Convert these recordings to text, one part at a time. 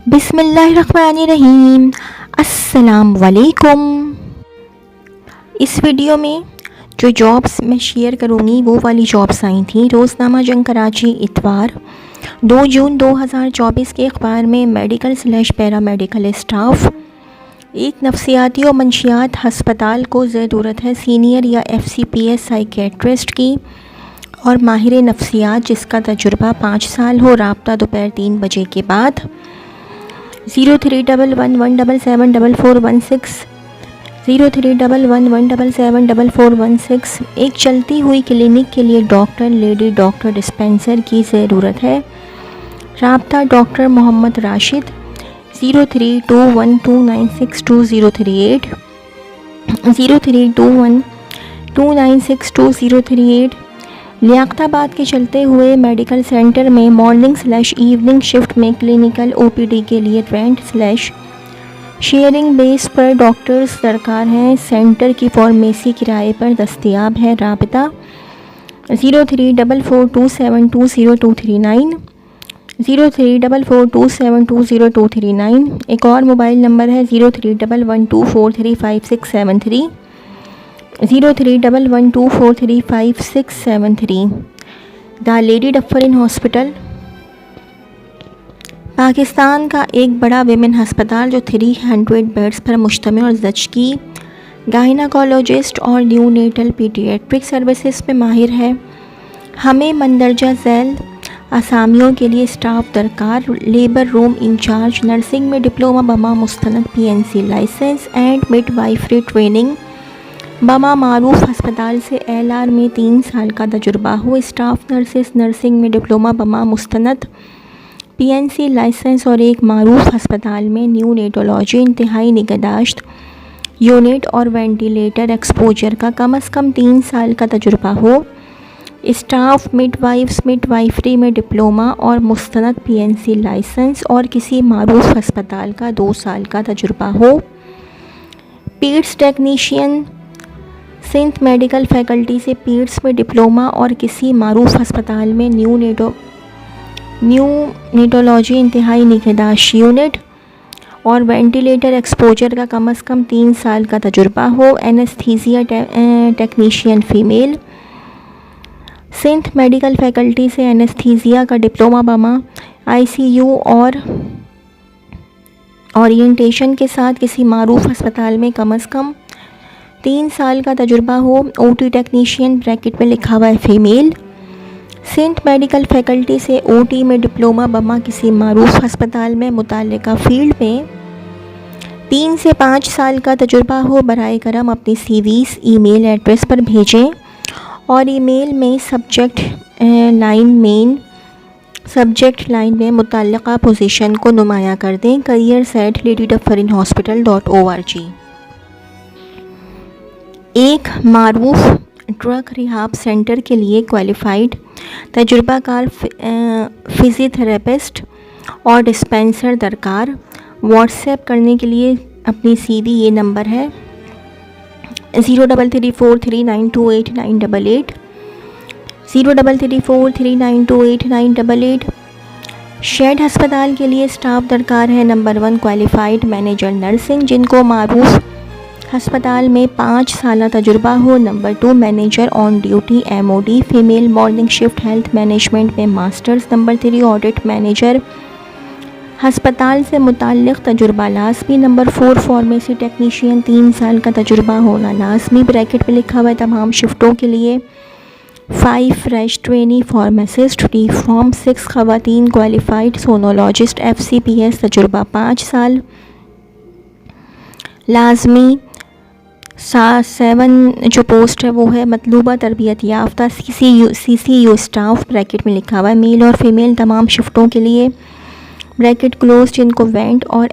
बिस्मिल्लाहिर्रहमानिर्रहीम। अस्सलाम वालेकुम। इस वीडियो में जो जॉब्स मैं शेयर करूँगी वो वाली जॉब्स आई थी। रोज़नामा जंग कराची इतवार 2 जून 2024 के अखबार में मेडिकल/पैरामेडिकल स्टाफ, एक नफ्सियाती और मंशियात हस्पताल को ज़रूरत है सीनियर या FCPS साइकेट्रिस्ट की और माहिर नफ्सियात जिसका तजुर्बा 5 साल हो। राब्ता दोपहर 3 बजे के बाद। 0311774416 0311774416। एक चलती हुई क्लिनिक के लिए डॉक्टर, लेडी डॉक्टर डिस्पेंसर की ज़रूरत है। राब्ता डॉक्टर मोहम्मद राशिद 0321296238 0321296238। लियाकताबाद के चलते हुए मेडिकल सेंटर में मॉर्निंग/इवनिंग शिफ्ट में क्लिनिकल OPD के लिए रेंट/शेयरिंग बेस पर डॉक्टर्स दरकार हैं। सेंटर की फार्मेसी किराए पर दस्तयाब है। राबता 0344272039 0344272039। एक और मोबाइल नंबर है 0311243567 0311243567। The lady Dufferin hospital Pakistan का एक बड़ा विमेन हस्पताल जो 300 बेड्स पर मुश्तमिल और ज़चकी, गायनाकोलॉजिस्ट और न्यूनेटल पीडियाट्रिक सर्विसेज में माहिर है। हमें मंदरजा झैल असामियों के लिए स्टाफ दरकार। लेबर रूम इंचार्ज, नर्सिंग में डिप्लोमा बमा मुस्तनद PNC licence and midwifery training बमा मारूफ अस्पताल से LR में 3 साल का तजुर्बा हो। स्टाफ नर्सेस, नर्सिंग में डिप्लोमा बमा मुस्तनद PNC लाइसेंस और एक मारूफ अस्पताल में न्यूनेटोलॉजी इंतहाई निगहदाश्त यूनिट और वेंटिलेटर एक्सपोजर का कम से कम 3 साल का तजुर्बा हो। स्टाफ मिडवाइफ्स, मिडवाइफरी में डिप्लोमा और मुस्तनद PNC लाइसेंस और किसी मारूफ अस्पताल का 2 साल का तजुर्बा हो। Paeds technician, Sindh medical faculty से पीड्स में डिप्लोमा और किसी मारूफ अस्पताल में न्यूनेटोलॉजी इंतहाई निगहदाश्त यूनिट और वेंटिलेटर एक्सपोजर का कम से कम 3 साल का तजुर्बा हो। Anaesthesia technician female, Sindh medical faculty से एनेस्थीसिया का डिप्लोमा बमा ICU और ओरिएंटेशन के साथ किसी मारूफ अस्पताल में कम से कम 3 साल का तजुर्बा हो। OT टेक्नीशियन ब्रैकेट में लिखा हुआ है फ़ीमेल, सिंध मेडिकल फैकल्टी से OT में डिप्लोमा बमा किसी मारूफ अस्पताल में मुताल्लिका फील्ड में 3 से 5 साल का तजुर्बा हो। बराए करम अपनी CVs ईमेल एड्रेस पर भेजें और ईमेल में सब्जेक्ट लाइन में मुताल्लिका पोजीशन को नुमाया कर दें। careers@ladydufferin-hospital.org। एक मारूफ ड्रग रिहाब सेंटर के लिए क्वालिफाइड तजुर्बाकार फिजियोथेरेपिस्ट और डिस्पेंसर दरकार। व्हाट्सएप करने के लिए अपनी CV ये नंबर है 0334392888 0334392888। शेड अस्पताल के लिए स्टाफ दरकार है। नंबर 1 क्वालिफाइड मैनेजर नर्सिंग जिनको मारूफ अस्पताल में 5 साल तजुर्बा हो। Number 2 manager on duty MOD female, morning shift health management में मास्टर्स। नंबर 3 ऑडिट मैनेजर अस्पताल से मुताल्लिक़ तजुर्बा लाजमी। नंबर 4 फार्मेसी टेक्नीशियन 3 साल का तजुर्बा होना लाजमी। ब्रैकेट में लिखा हुआ है तमाम शिफ्टों के लिए 5 fresh trainee pharmacist. D form 6 ख़वातीन क्वालिफाइड सोनोलॉजिस्ट FCPS तजुर्बा 5 साल लाजमी। 7 जो पोस्ट है वो है मतलूबा तरबियत याफ्ता CCU स्टाफ। ब्रैकेट में लिखा हुआ है मेल और फीमेल तमाम शिफ्टों के लिए। ब्रैकेट क्लोज जिनको वेंट और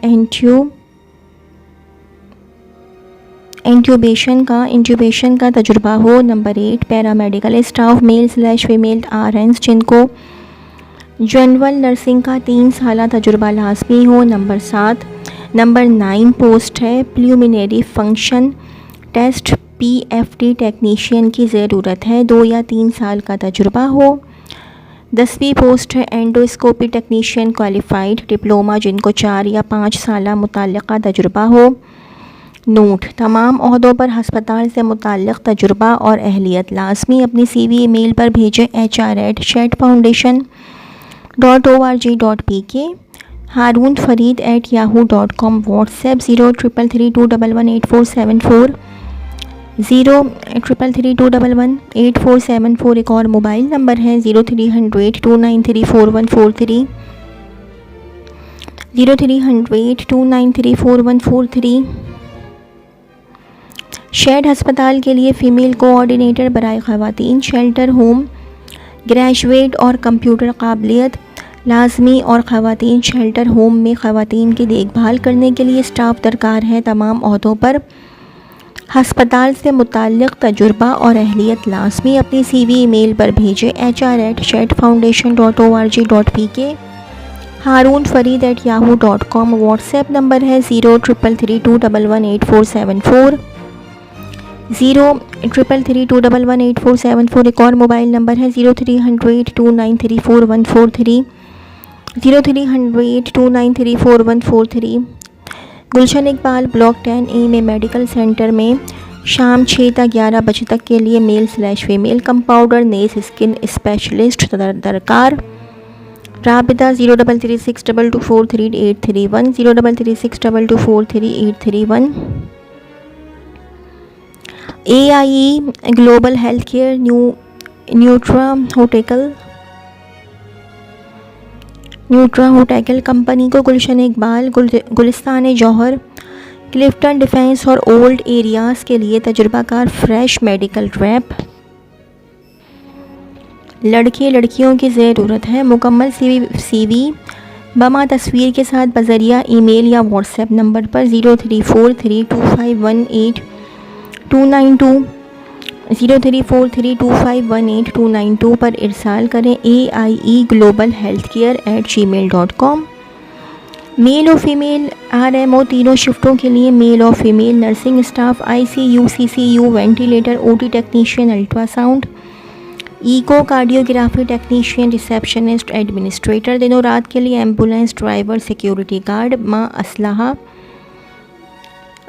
इंट्यूबेशन का तजुर्बा हो। नंबर 8 पैरामेडिकल स्टाफ मेल/फीमेल RNs जिनको जनरल नर्सिंग का 3 साल तजुर्बा लाजमी हो। नंबर 9 पोस्ट है प्लूमिनरी फंक्शन टेस्ट PFT टेक्नीशियन की ज़रूरत है। 2 या 3 साल का तजुर्बा हो। 10वीं पोस्ट है एंडोस्कोपी टेक्नीशियन क्वालिफाइड डिप्लोमा, जिनको 4 या 5 साल मुतल्लिका तजुर्बा हो। नोट: तमाम ओहदों पर हस्पताल से मुतल्लिक़ तजुर्बा और अहलियत लाजमी अपनी CV ईमेल पर भेजें hr@shetfoundation.org.pk, haroonfareed@yahoo.com, व्हाट्सएप 033321184740, 033321184740। एक और मोबाइल नंबर है 030029344143, 030029344143। शेड हस्पताल के लिए फ़ीमेल कोऑर्डिनेटर बराए ख़वातीन, शेल्टर होम, ग्रेजुएट और कंप्यूटर काबिलियत लाजमी और ख़वातीन शेल्टर होम में ख़वातीन की देखभाल करने के लिए स्टाफ दरकार है। तमाम ओहदों पर हस्पताल से मुतल्लिक़ तजुर्बा और अहलियत लाजमी अपनी CV ईमेल पर भेजें hr@shetfoundation.org.pk, haroonfareed@yahoo.com, व्हाट्सएप नंबर है 033321184740, 033321184740। एक और मोबाइल नंबर है 030029344143, 030029344143। गुलशन इकबाल ब्लॉक 10A में मेडिकल सेंटर में शाम 6 से 11 बजे तक के लिए male female compounder nurse skin specialist दरकार। राबिता 0336224381, 0336224381। AIE global health care nutraceutical company को गुलशन इकबाल, गुलिस्तान जौहर, क्लिफ्टन डिफेंस और ओल्ड एरियाज़ के लिए तजुर्बाकार फ्रेश मेडिकल रैप लड़के लड़कियों की ज़रूरत है। मुकम्मल CV बमा तस्वीर के साथ बज़रिया ईमेल या व्हाट्सएप नंबर पर 0343251892, 0343251892 पर इरसाल करें। AIE global health care @gmail.com। Male और फीमेल RMO तीनों शिफ्टों के लिए मेल और female nursing staff, ICU, CCU, ventilator, OT technician, ultrasound, echocardiography technician, receptionist, administrator, दिनों रात के लिए एम्बुलेंस ड्राइवर, सिक्योरिटी गार्ड। माँ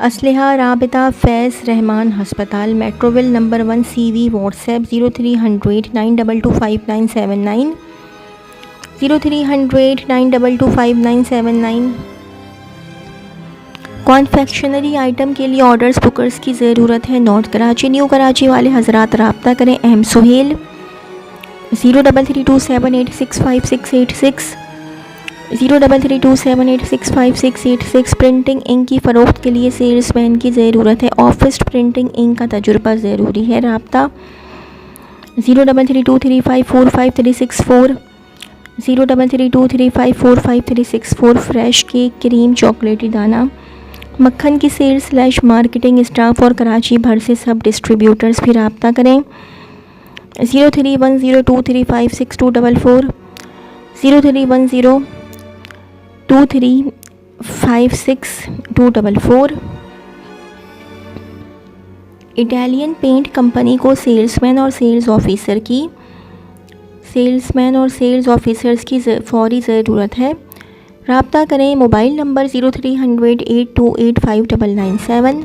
असलहा राबिता फैज़ रहमान हस्पताल, Metroville number 1, CV, WhatsApp 030092257979, 030092257979। Confectionery item के लिए ऑर्डर्स बुकर्स की ज़रूरत है। नॉर्थ कराची, न्यू कराची वाले हजरात रब्ता करें M सुहेल 0332786586, 0332786586। प्रिंटिंग इंक की फ़रोख्त के लिए सेल्समैन की ज़रूरत है। ऑफिस प्रिंटिंग इंक का तजुर्बा ज़रूरी है। रब्ता 0332354534, 0332354534। फ्रेश केक, क्रीम, चॉकलेटी दाना, मक्खन की सेल्स/मार्केटिंग स्टाफ और कराची भर से सब डिस्ट्रीब्यूटर्स भी रब्ता करें 0310235624, 0310235624। इटालियन पेंट कंपनी को सेल्समैन और सेल्स ऑफिसर्स की फौरी ज़रूरत है। रब्ता करें। Mobile number 030082859997,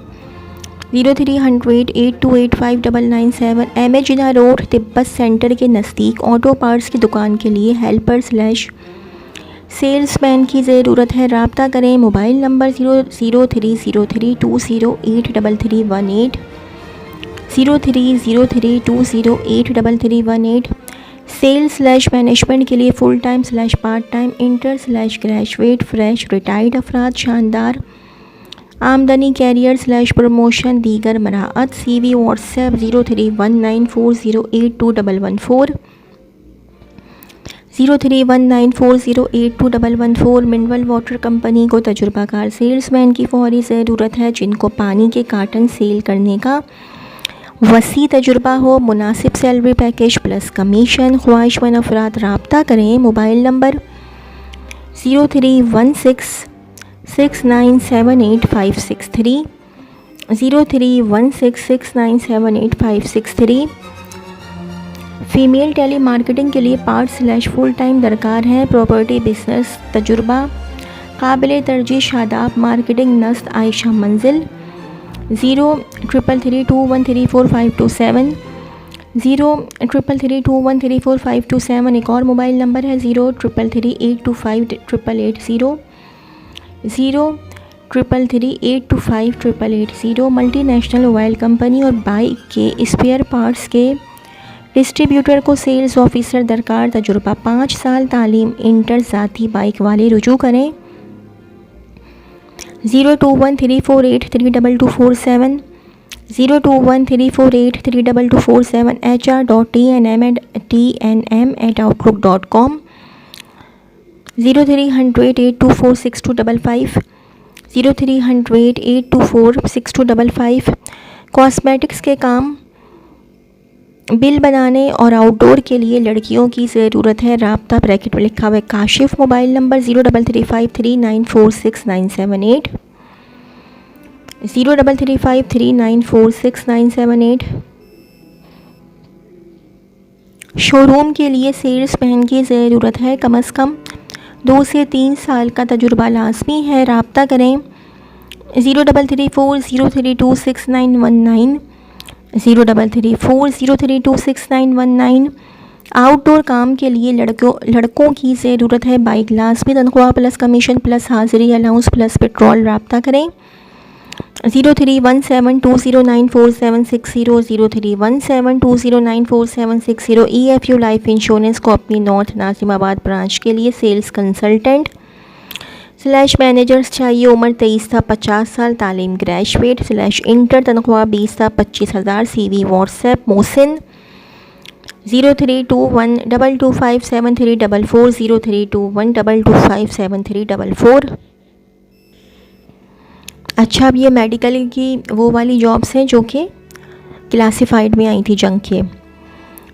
030082859997। MA जिना रोड तिब्बत सेंटर के नज़दीक ऑटो पार्ट्स की दुकान के लिए हेल्पर/सेल्समैन की ज़रूरत है। रब्ता करें। Mobile number 0303208318, 0303208318। सेल्स/मैनेजमेंट के लिए फुल टाइम/पार्ट टाइम, इंटर/ग्रेजुएट, फ्रेश, रिटायर्ड अफराद, शानदार आमदनी, कैरियर/प्रमोशन, दीगर मराहत। CV WhatsApp 0319408214, 0319408214। Mineral water company को तजुर्बाकार सेल्समैन की फौरी ज़रूरत है जिनको पानी के कार्टन सेल करने का वसी तजुर्बा हो। मुनासिब सैलरी पैकेज प्लस कमीशन। ख्वाहिशमंद अफराद रब्ता करें। Mobile number 031669786563, 031669786563। Female telemarketing के लिए पार्ट/फुल टाइम दरकार है। प्रॉपर्टी बिजनेस तजुर्बा, काबिल तरजीह शादाब मार्केटिंग नस्त आयशा मंजिल। 03332134527 03332134527 एक और मोबाइल नंबर है 03338258880 03338258880। मल्टीनेशनल ऑयल कंपनी और बाइक के स्पेयर पार्ट्स के डिस्ट्रीब्यूटर को सेल्स ऑफिसर दरकार, तजुर्बा 5 साल, तालीम इंटर, ज़ाती बाइक वाले रुजू करें। 02134832247 02134832247 hr.tnm@outlook.com 0300824625 0300824625। कॉस्मेटिक्स के काम, बिल बनाने और आउटडोर के लिए लड़कियों की ज़रूरत है। राब्ता ब्रैकेट में लिखा हुआ है काशिफ। Mobile number 0335394698 0335394698। शोरूम के लिए सेल्समैन की ज़रूरत है। कम से कम 2 से 3 साल का तजुर्बा लाजमी है। राब्ता करें 0334032691 0334032691। आउटडोर काम के लिए लड़कों की ज़रूरत है। बाइक लाजमी, तनख्वाह प्लस कमीशन प्लस हाजिरी अलाउंस प्लस पेट्रोल। राब्ता करें 0317209476 0317209476। EFU लाइफ इंश्योरेंस को अपनी नॉर्थ नाजिमाबाद ब्रांच के लिए सेल्स कंसल्टेंट / मैनेजर्स चाहिए। उम्र 23 था, 50 साल, तालीम ग्रेजुएट / इंटर, तनख्वाह 20 था, 25,000। CV WhatsApp Mohsin 0321225734 0321225734। अच्छा, अब ये मेडिकल की वो वाली जॉब्स हैं जो कि क्लासिफाइड में आई थी जंग के।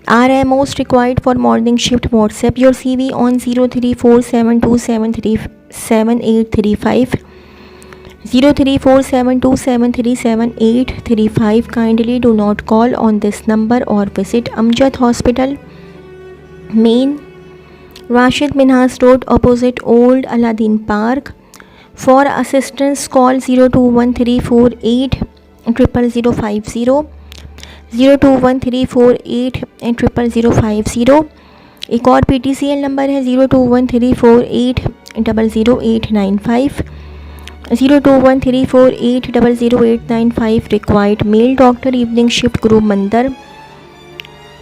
are most required for morning shift. WhatsApp your CV on 034727373835 034727373835. Kindly do not call on this number or visit Amjad Hospital, Main, Rashid Minhas Road, opposite Old Aladdin Park. For assistance call 0213480050 0213480050। एक और PTCL number है 021348000895 021348000895। Required male doctor, evening shift, group मंदर,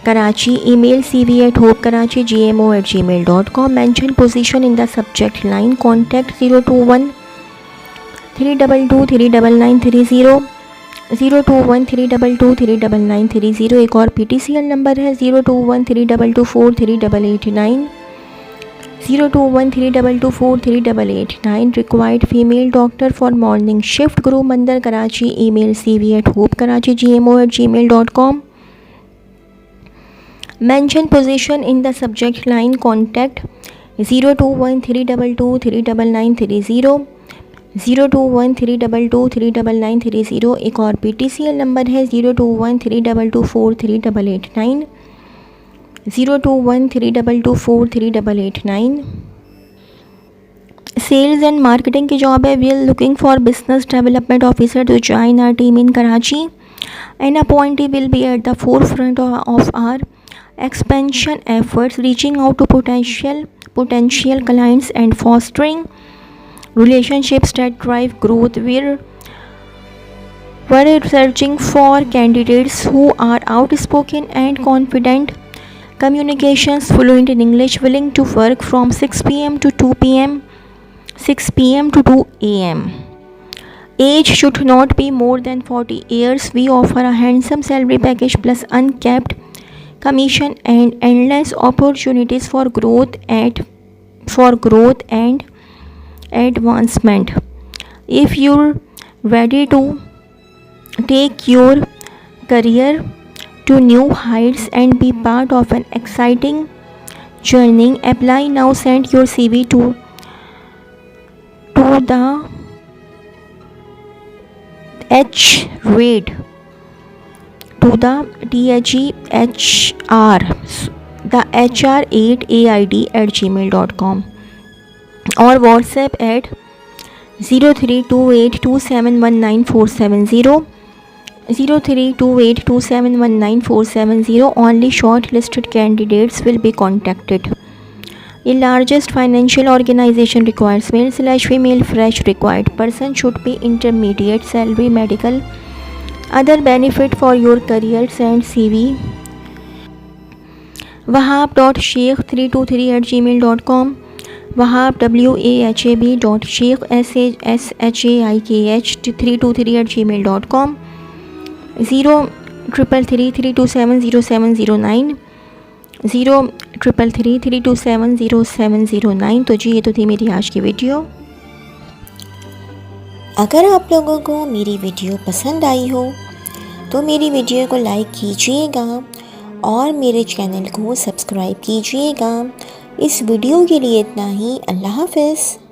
Karachi. Email cv@hopekarachi@gmo@gmail.com। Mention position in the subject line. Contact 02132239930 02132239930। एक और PTCL number है 02132243889 02132243889। Required female doctor for morning shift, group मंदर, Karachi. Email cv@hopekarachi@gmail.com। Mention position in the subject line. Contact 02132239930 02132239930। एक और PTCL number है 02132243889 02132243889। Sales and marketing की job है। We are looking for business development officer to join our team in Karachi. An appointee will be at the forefront of our expansion efforts, reaching out to potential clients and fostering relationships that drive growth. We're searching for candidates who are outspoken and confident, communications fluent in English, willing to work from 6 p.m. to 2 a.m. Age should not be more than 40 years. We offer a handsome salary package plus uncapped commission and endless opportunities for growth and advancement. If you're ready to take your career to new heights and be part of an exciting journey, apply now. Send your CV to the to the hr8aid@gmail.com और WhatsApp at 0328271940 0328271940. Only shortlisted candidates will be contacted. The largest financial organization requires male/female fresh required. Person should be intermediate salary, medical, other benefit for your career. Send CV wahab.sheikh323@gmail.com wahab wahab.sheikh323@gmail.com 033332707009 033332707009। तो जी ये तो थी मेरी आज की video. अगर आप लोगों को मेरी वीडियो पसंद आई हो तो मेरी वीडियो को लाइक कीजिएगा और मेरे चैनल को सब्सक्राइब कीजिएगा। इस वीडियो के लिए इतना ही। अल्लाह हाफ़िज़।